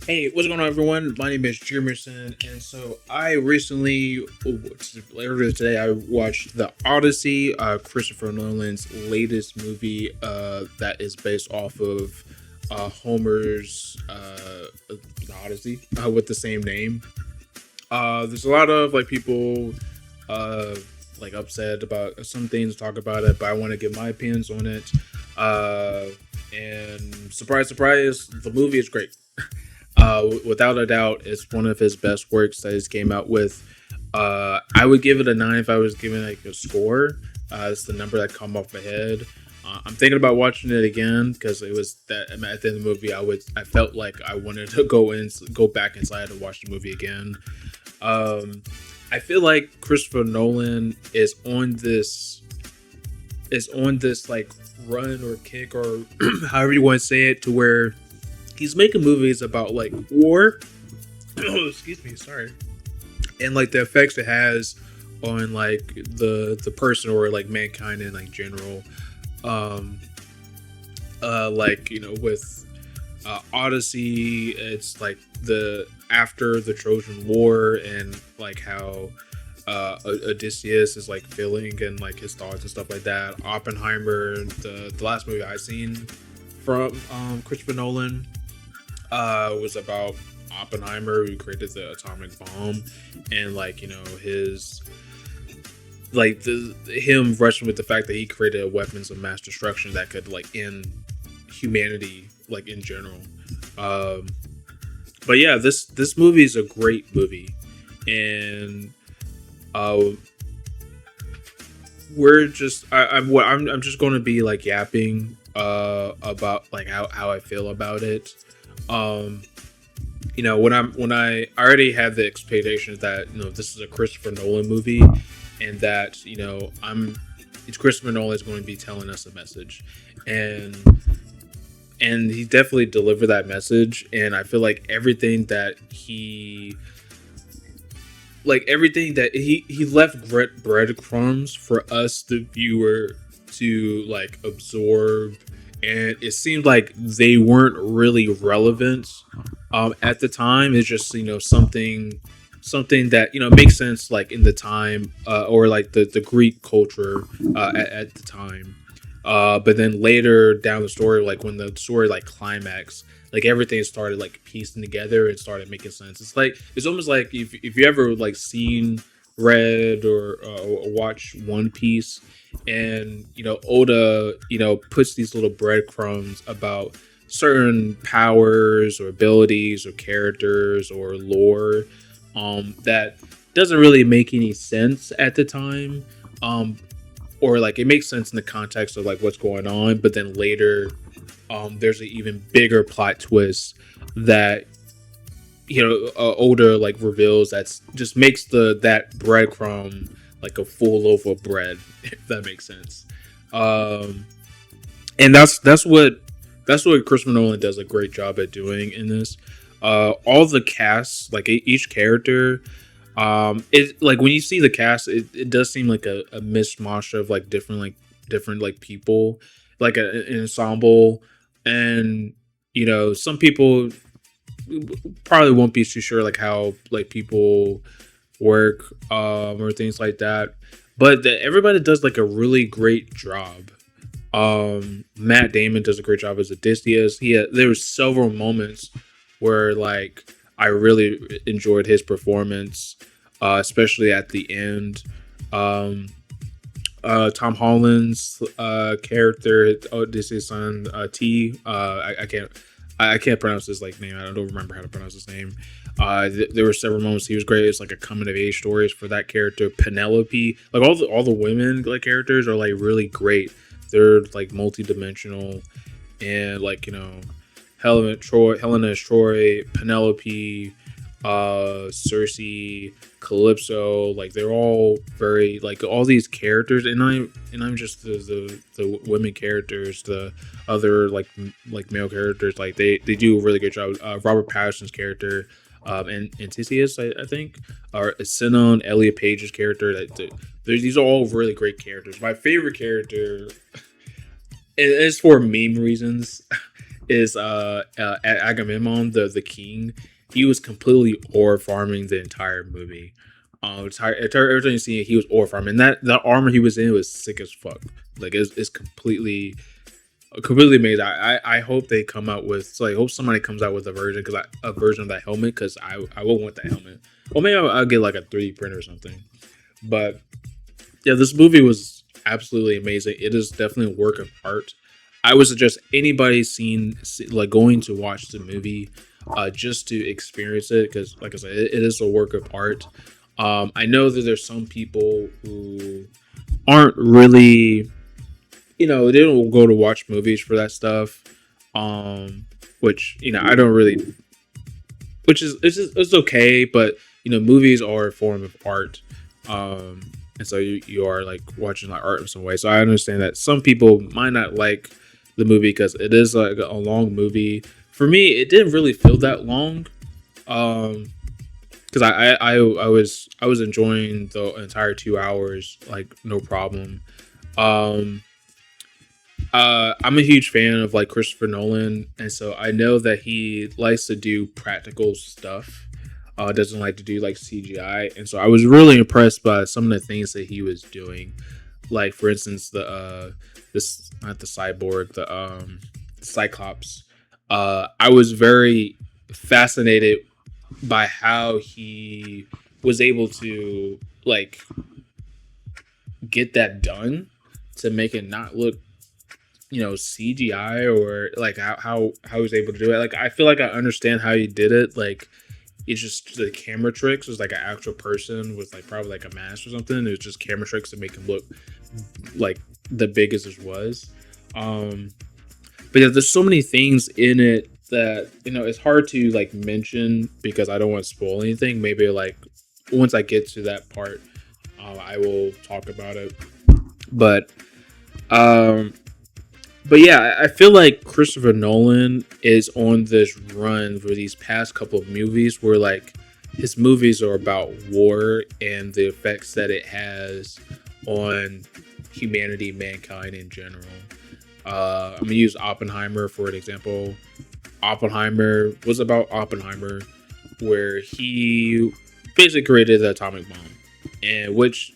Hey, what's going on, everyone? My name is Jimerson, and so I recently, earlier today, I watched The Odyssey, Christopher Nolan's latest movie that is based off of Homer's The Odyssey with the same name. There's a lot of like people uh, like upset about some things, talk about it, but I want to give my opinions on it. Uh, and surprise, surprise, the movie is great. Without a doubt, it's one of his best works that he's came out with. I would give it a 9 if I was giving like a score. It's the number that come off my head. I'm thinking about watching it again because it was that at the end of the movie. I felt like I wanted to go back inside and watch the movie again. Um, I feel like Christopher Nolan is on this like run or kick or however you want to say it, to where he's making movies about like war. Excuse me, sorry, and like the effects it has on like the person or like mankind in like general. Um, like with Odyssey, it's like the after the Trojan War and like how Odysseus is like feeling and like his thoughts and stuff like that. Oppenheimer, the last movie I seen from Christopher Nolan, was about Oppenheimer, who created the atomic bomb, and like his like the him wrestling with the fact that he created weapons of mass destruction that could like end humanity like in general. Um, but yeah, this movie is a great movie, and uh, I'm just going to be like yapping about like how I feel about it. Um, when I already had the expectations that this is a Christopher Nolan movie, and that it's Christopher Nolan is going to be telling us a message, and he definitely delivered that message. And I feel like everything that he left breadcrumbs for us, the viewer, to like absorb, and it seemed like they weren't really relevant at the time. It's just something that makes sense like in the time, or like the Greek culture at the time. But then later down the story, like when the story like climax, like everything started like piecing together and started making sense. It's almost like if you ever like seen, read, or watch One Piece, and Oda puts these little breadcrumbs about certain powers or abilities or characters or lore that doesn't really make any sense at the time. Um, or like it makes sense in the context of like what's going on, but then later there's an even bigger plot twist that older like reveals, that's just makes the that breadcrumb like a full loaf of bread, if that makes sense. um and that's what Christopher Nolan does a great job at doing in this. All the cast, like each character, it like when you see the cast, it does seem like a mishmash of like different like people, like an ensemble. And some people probably won't be too sure like how like people work, or things like that, but everybody does like a really great job. Matt Damon does a great job as Odysseus. There was several moments where like I really enjoyed his performance, especially at the end. Um, Tom Holland's character, Odysseus' son, T. I can't pronounce his like name. I don't remember how to pronounce his name. There were several moments he was great. It's like a coming of age stories for that character. Penelope, like all the women like characters are like really great. They're like multi-dimensional, and like Helena is Troy, Penelope, Cersei, Calypso, like they're all very like all these characters, and I'm just the women characters, the other like male characters, like they do a really good job. Robert Pattinson's character, and Anticius, I think, or Sinon, Elliot Page's character. These are all really great characters. My favorite character, and it's for meme reasons, is Agamemnon, the king. He was completely ore farming the entire movie. Every time you see it, he was ore farming. That armor he was in was sick as fuck. Like it's completely amazing. I hope they come out with. So I hope somebody comes out with a version of that helmet, because I will want that helmet. Or maybe I'll get like a 3D printer or something. But yeah, this movie was absolutely amazing. It is definitely a work of art. I would suggest anybody like going to watch the movie, just to experience it, because like I said, it is a work of art. I know that there's some people who aren't really, they don't go to watch movies for that stuff. Which I don't really, which is it's okay, but movies are a form of art. And so you are like watching like art in some way. So I understand that some people might not like the movie because it is like a long movie. For me, it didn't really feel that long. Because I was enjoying the entire 2 hours, like no problem. Um, I'm a huge fan of like Christopher Nolan, and so I know that he likes to do practical stuff. Doesn't like to do like CGI, and so I was really impressed by some of the things that he was doing. Like for instance, this not the cyborg, the Cyclops. I was very fascinated by how he was able to like get that done to make it not look CGI, or like how he was able to do it. Like I feel like I understand how he did it. Like it's just the camera tricks. It was like an actual person with like probably like a mask or something. It was just camera tricks to make him look like the big as it was. But yeah, there's so many things in it that it's hard to like mention because I don't want to spoil anything. Maybe like once I get to that part, I will talk about it. But um, but yeah, I feel like Christopher Nolan is on this run for these past couple of movies where like his movies are about war and the effects that it has on humanity, mankind in general. I'm gonna use Oppenheimer for an example. Oppenheimer was about Oppenheimer, where he basically created the atomic bomb, and which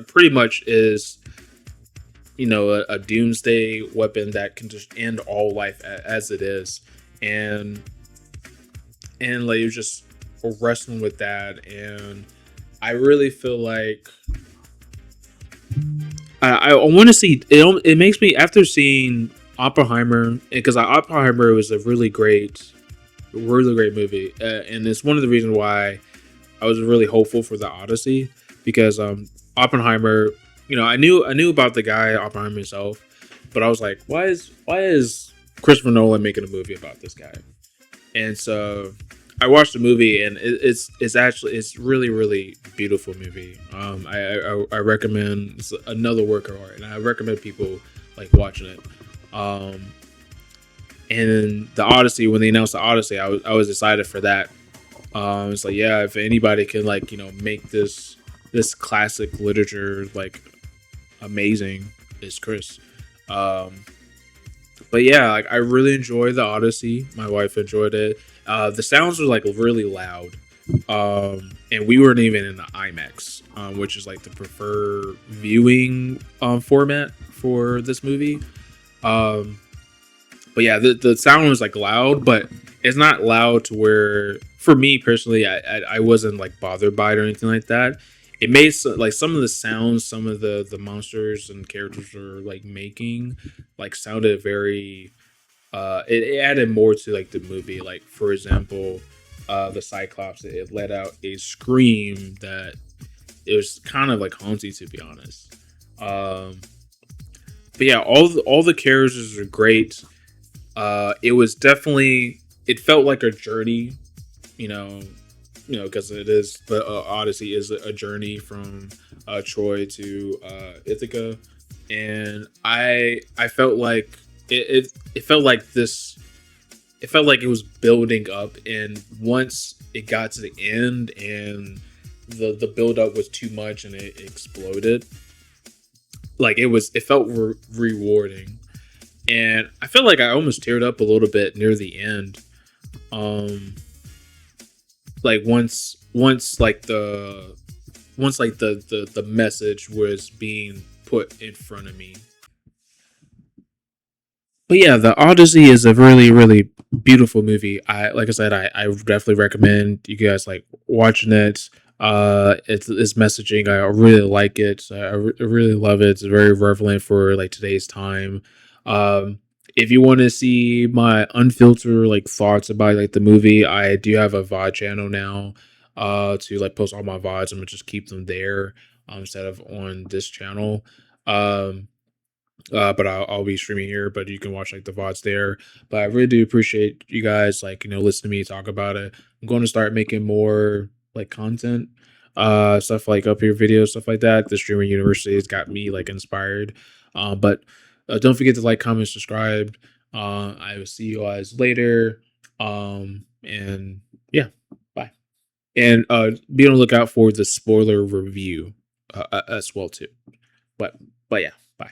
pretty much is a doomsday weapon that can just end all life as it is. And like you're just wrestling with that, and I really feel like I want to see it. It makes me, after seeing Oppenheimer, because Oppenheimer was a really great movie, and it's one of the reasons why I was really hopeful for the Odyssey, because Oppenheimer, I knew about the guy Oppenheimer himself, but I was like, why is Christopher Nolan making a movie about this guy? And so I watched the movie, and it's really really beautiful movie. I recommend, it's another work of art, and I recommend people like watching it. Um, and the Odyssey, when they announced the Odyssey, I was excited for that. It's like, yeah, if anybody can like make this classic literature like amazing, it's Chris. Um, but yeah, like I really enjoyed the Odyssey. My wife enjoyed it. The sounds were like really loud, and we weren't even in the IMAX, which is like the preferred viewing format for this movie. Um, but yeah, the sound was like loud, but it's not loud to where, for me personally, I wasn't like bothered by it or anything like that. It made like some of the sounds, some of the monsters and characters were like making, like sounded very. It added more to like the movie. Like for example, the Cyclops, it let out a scream that it was kind of like haunting, to be honest. Um, but yeah, all the characters are great. It was definitely, it felt like a journey, you know, because it is, the Odyssey is a journey from Troy to Ithaca, and I felt like it felt like this. It felt like it was building up, and once it got to the end, and the build up was too much, and it exploded. Like it felt rewarding. and I felt like I almost teared up a little bit near the end. Um, like once like the message was being put in front of me. But yeah, the Odyssey is a really beautiful movie. I like I said, I definitely recommend you guys like watching it. It's messaging. I really like it. I really love it. It's very relevant for like today's time. Um, if you want to see my unfiltered like thoughts about like the movie, I do have a VOD channel now. To like post all my VODs. I'm gonna just keep them there instead of on this channel. Um, but I'll be streaming here, but you can watch like the VODs there. But I really do appreciate you guys like, listen to me talk about it. I'm going to start making more like content, stuff like up here videos, stuff like that. The streaming university has got me like inspired. But don't forget to like, comment, subscribe. I will see you guys later. And yeah, bye. And be on the lookout for the spoiler review as well too. But but yeah, bye.